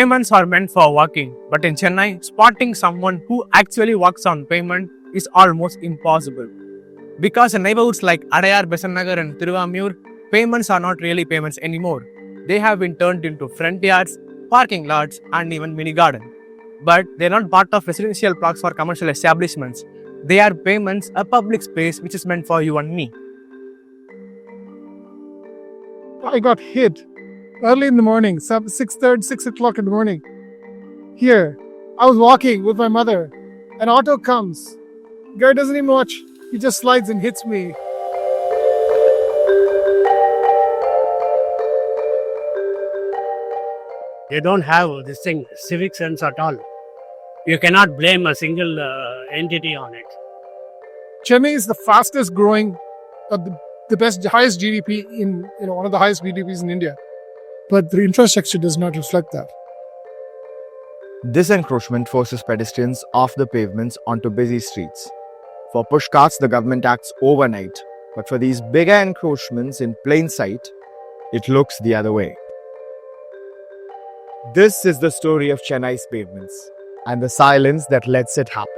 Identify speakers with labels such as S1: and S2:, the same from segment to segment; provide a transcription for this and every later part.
S1: Pavements are meant for walking, but in Chennai, spotting someone who actually walks on pavement is almost impossible. Because in neighbourhoods like Adyar, Besant Nagar and Thiruvanmiyur, pavements are not really pavements anymore. They have been turned into front yards, parking lots and even mini garden. But they are not part of residential blocks or commercial establishments. They are pavements, a public space which is meant for you and me.
S2: I got hit early in the morning, 6:30, 6 o'clock in the morning. Here, I was walking with my mother. An auto comes. Guy doesn't even watch. He just slides and hits me.
S3: They don't have this thing, civic sense at all. You cannot blame a single entity on it.
S2: Chennai is the fastest growing, highest GDP one of the highest GDPs in India. But the infrastructure does not reflect that.
S4: This encroachment forces pedestrians off the pavements onto busy streets. For push carts, the government acts overnight. But for these bigger encroachments in plain sight, it looks the other way. This is the story of Chennai's pavements and the silence that lets it happen.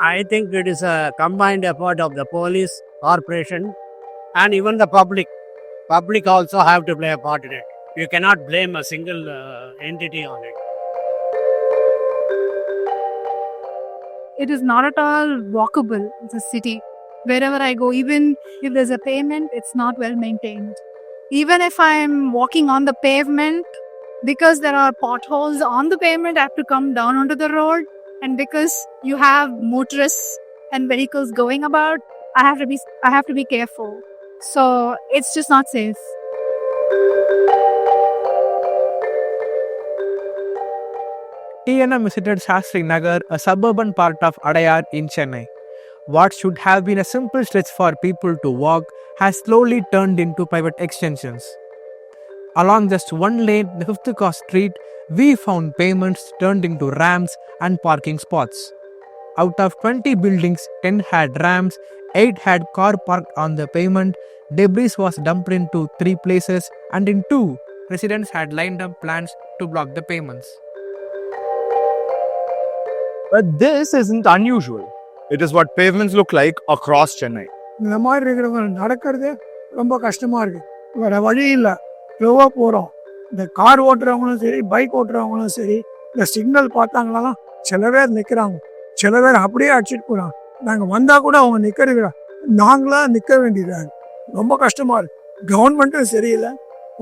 S3: I think it is a combined effort of the police, corporation, and even the public. Public also have to play a part in it. You cannot blame a single entity on it.
S5: It is not at all walkable, the city. Wherever I go, even if there's a pavement, it's not well maintained. Even if I'm walking on the pavement, because there are potholes on the pavement, I have to come down onto the road. And because you have motorists and vehicles going about, I have to be careful. So it's just not safe.
S1: TNM visited Shastri Nagar, a suburban part of Adyar in Chennai. What should have been a simple stretch for people to walk has slowly turned into private extensions. Along just one lane, the 5th Cross Street, we found pavements turned into ramps and parking spots. Out of 20 buildings, 10 had ramps, 8 had car parked on the pavement, debris was dumped into 3 places, and in 2, residents had lined up plans to block the pavements.
S4: But this isn't unusual. It is what pavements look like across Chennai.
S2: இந்த மாதிரி இருக்கிறவங்க நடக்கிறதே ரொம்ப கஷ்டமா இருக்கு. வேற வழி இல்லை. ஸ்லோவாக போகிறோம். இந்த கார் ஓட்டுறவங்களும் சரி, பைக் ஓட்டுறவங்களும் சரி, இந்த சிக்னல் பார்த்தாங்களாம் சில பேர் நிற்கிறாங்க. சில பேர் அப்படியே அடிச்சுட்டு போகிறாங்க. நாங்கள் வந்தால் கூட அவங்க நிற்கிறது நாங்களாம் நிற்க வேண்டியதாக இருக்கு. ரொம்ப கஷ்டமாக இருக்கு. கவர்மெண்ட்டும் சரியில்லை,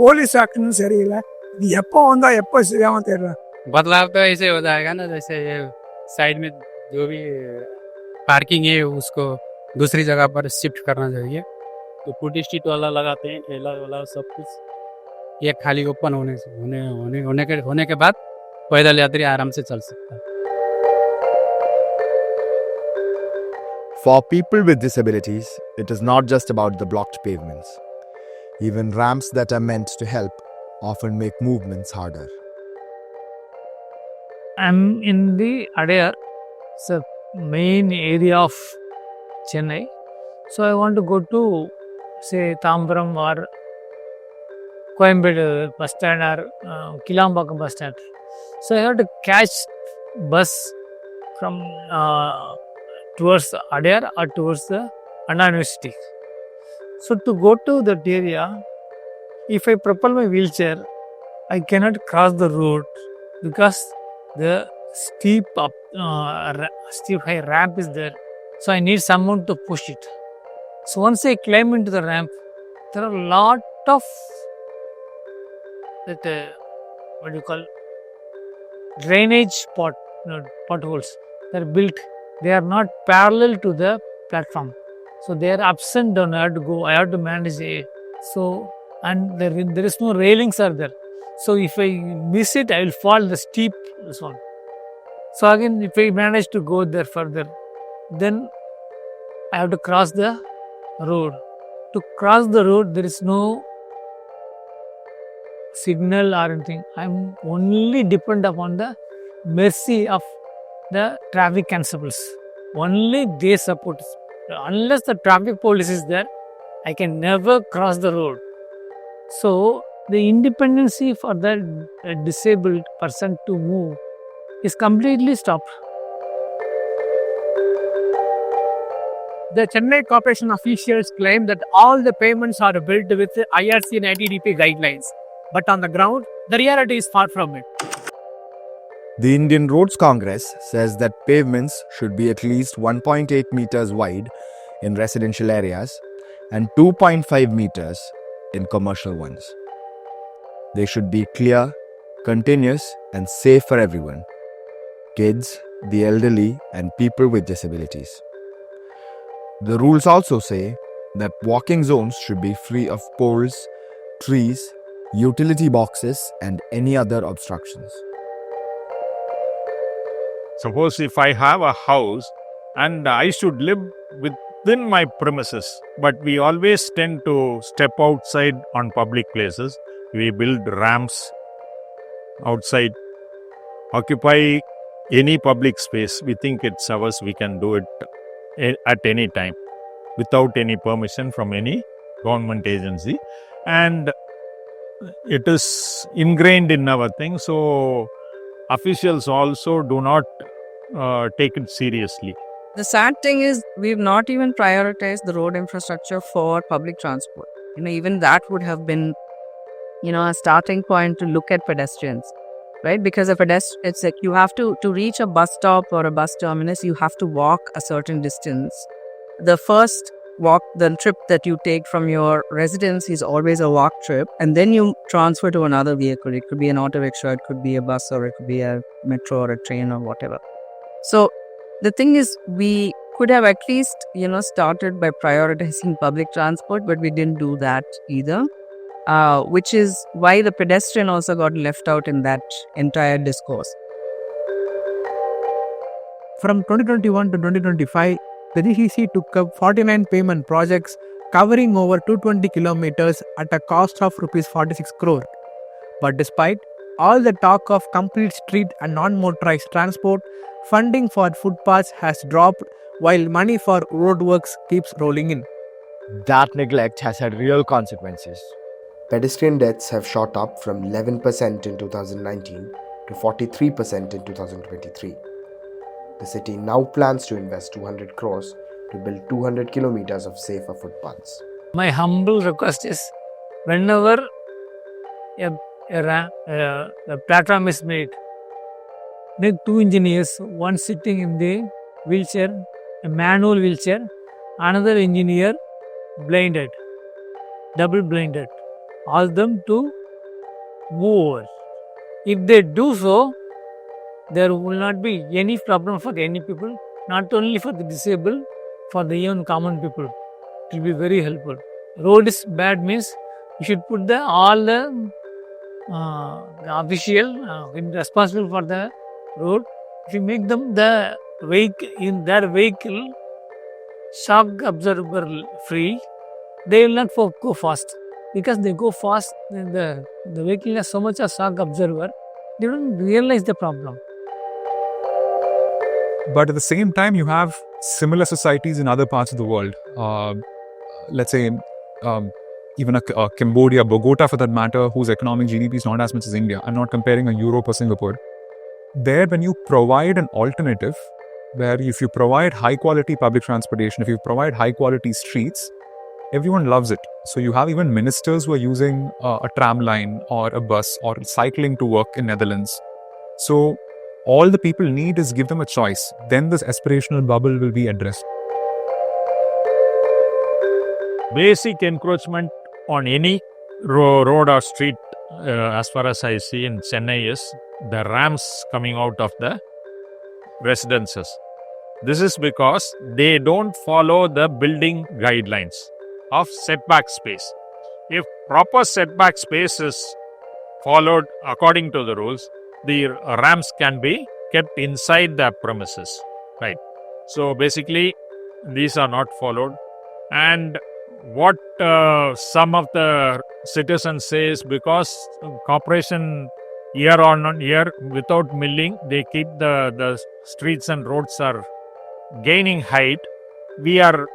S2: போலீஸ் ஆக்ஷனும் சரியில்லை. இது எப்போ வந்தால் எப்போ சரியாமல் தெரியல.
S6: बदलाव तो ऐसे हो जाएगा ना, जैसे साइड में जो भी पार्किंग है उसको दूसरी जगह पर शिफ्ट करना चाहिए.
S3: तो फुट स्ट्रीट वाला लगाते हैं, ठेला वाला सब कुछ.
S6: ये खाली ओपन होने के बाद पैदल यात्री आराम से चल सकता है.
S4: For people with disabilities, it is not just about the blocked pavements. Even ramps that are meant to help often make movements harder.
S7: I'm in the Adyar, it's a main area of Chennai. So I want to go to, say, Tambaram or Coimbatore bus stand or Kilambakam bus stand. So I have to catch bus from towards Adyar or towards the Andhra University. So to go to that area, if I propel my wheelchair, I cannot cross the road because the steep high ramp is there. So I need someone to push it. So once I climb into the ramp, there are a lot of drainage potholes. They are built. They are not parallel to the platform. So they are ups and down. I have to manage it. So, and there is no railings are there. So if I miss it, I will fall the steep this one. So again, if I manage to go there further, then I have to cross the road. To cross the road, there is no signal or anything. I am only depend upon the mercy of the traffic constables. Only they support. Unless the traffic police is there, I can never cross the road. So the independency for the disabled person to move is completely stopped.
S1: The Chennai Corporation officials claim that all the pavements are built with IRC and ITDP guidelines. But on the ground, the reality is far from it.
S4: The Indian Roads Congress says that pavements should be at least 1.8 meters wide in residential areas and 2.5 meters in commercial ones. They should be clear, continuous, and safe for everyone: kids, the elderly, and people with disabilities. The rules also say that walking zones should be free of poles, trees, utility boxes, and any other obstructions.
S8: Suppose if I have a house and I should live within my premises, but we always tend to step outside on public places. We build ramps outside, occupy any public space. We think it's ours, we can do it at any time without any permission from any government agency. And it is ingrained in our thing. So officials also do not take it seriously.
S9: The sad thing is we've not even prioritized the road infrastructure for public transport. Even that would have been, a starting point to look at pedestrians, right? Because it's like you have to reach a bus stop or a bus terminus, you have to walk a certain distance. The first the trip that you take from your residence is always a walk trip, and then you transfer to another vehicle. It could be an auto rickshaw, it could be a bus, or it could be a metro or a train or whatever. So the thing is, we could have at least, started by prioritizing public transport, but we didn't do that either, which is why the pedestrian also got left out in that entire discourse.
S1: From 2021 to 2025, the GCC took up 49 pavement projects covering over 220 kilometers at a cost of Rs 46 crore. But despite all the talk of complete street and non-motorized transport, funding for footpaths has dropped while money for roadworks keeps rolling in.
S4: That neglect has had real consequences.
S10: Pedestrian deaths have shot up from 11% in 2019 to 43% in 2023. The city now plans to invest 200 crores to build 200 kilometers of safer footpaths.
S7: My humble request is, whenever a platform is made, need 2 engineers, one sitting in the wheelchair, a manual wheelchair, another engineer blinded, double blinded, all them to move over. If they do so, there will not be any problem for any people, not only for the disabled, for the even common people. It will be very helpful. Road is bad means you should put all the official responsible for the road. If you make them the vehicle in their vehicle shock absorber free, they will not go fast. Because they go fast, the vehicle has so much of shock absorber, they don't realize the problem.
S11: But at the same time, you have similar societies in other parts of the world. Let's say even a Cambodia, Bogota for that matter, whose economic GDP is not as much as India. I'm not comparing a Europe or Singapore. There, when you provide an alternative, where if you provide high quality public transportation, if you provide high quality streets, everyone loves it. So you have even ministers who are using a tram line or a bus or cycling to work in Netherlands. So all the people need is give them a choice. Then this aspirational bubble will be addressed.
S8: Basic encroachment on any road or street, as far as I see in Chennai, is the ramps coming out of the residences. This is because they don't follow the building guidelines of setback space. If proper setback space is followed according to the rules, the ramps can be kept inside the premises, right? So basically, these are not followed. And what some of the citizens say is because corporation year on year without milling, they keep the streets and roads are gaining height. We are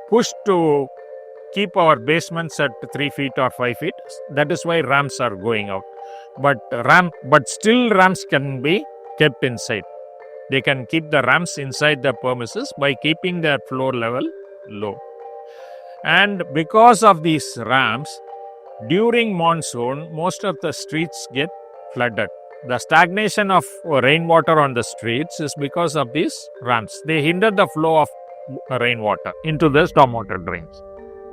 S8: pushed to keep our basements at 3 feet or 5 feet. That is why ramps are going out. But still ramps can be kept inside. They can keep the ramps inside the premises by keeping their floor level low. And because of these ramps, during monsoon, most of the streets get flooded. The stagnation of rainwater on the streets is because of these ramps. They hinder the flow of rainwater into the stormwater drains.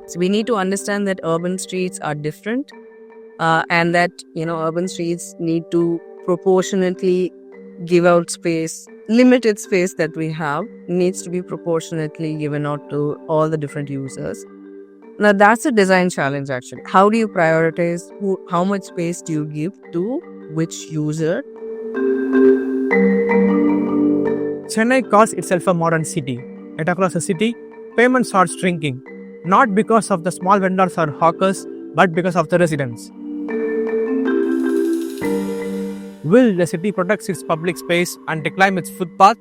S9: So we need to understand that urban streets are different, and that urban streets need to proportionately give out space. Limited space that we have needs to be proportionately given out to all the different users. Now that's a design challenge actually. How do you prioritize how much space do you give to which user?
S1: Chennai calls itself a modern city. Yet across the city, payments are shrinking, not because of the small vendors or hawkers, but because of the residents. Will the city protect its public space and reclaim its footpath?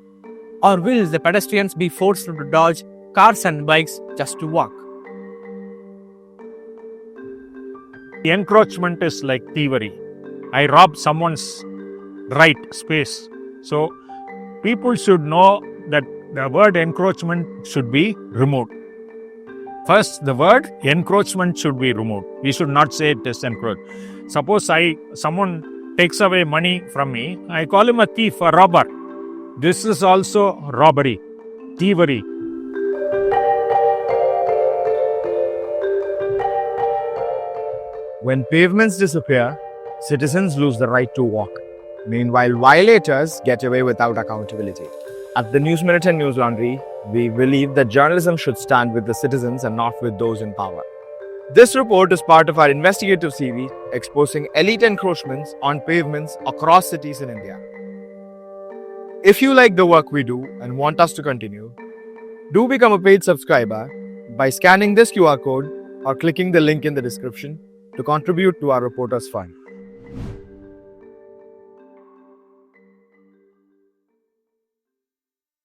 S1: Or will the pedestrians be forced to dodge cars and bikes just to walk?
S8: Encroachment is like thievery. I rob someone's right space. So people should know that the word encroachment should be removed. First, the word encroachment should be removed. We should not say it is encroach. Suppose someone takes away money from me, I call him a thief, a robber. This is also robbery, thievery.
S4: When pavements disappear, citizens lose the right to walk. Meanwhile, violators get away without accountability. At the Minute and Newslaundry, we believe that journalism should stand with the citizens and not with those in power. This report is part of our investigative series exposing elite encroachments on pavements across cities in India. If you like the work we do and want us to continue, do become a paid subscriber by scanning this QR code or clicking the link in the description to contribute to our reporters fund.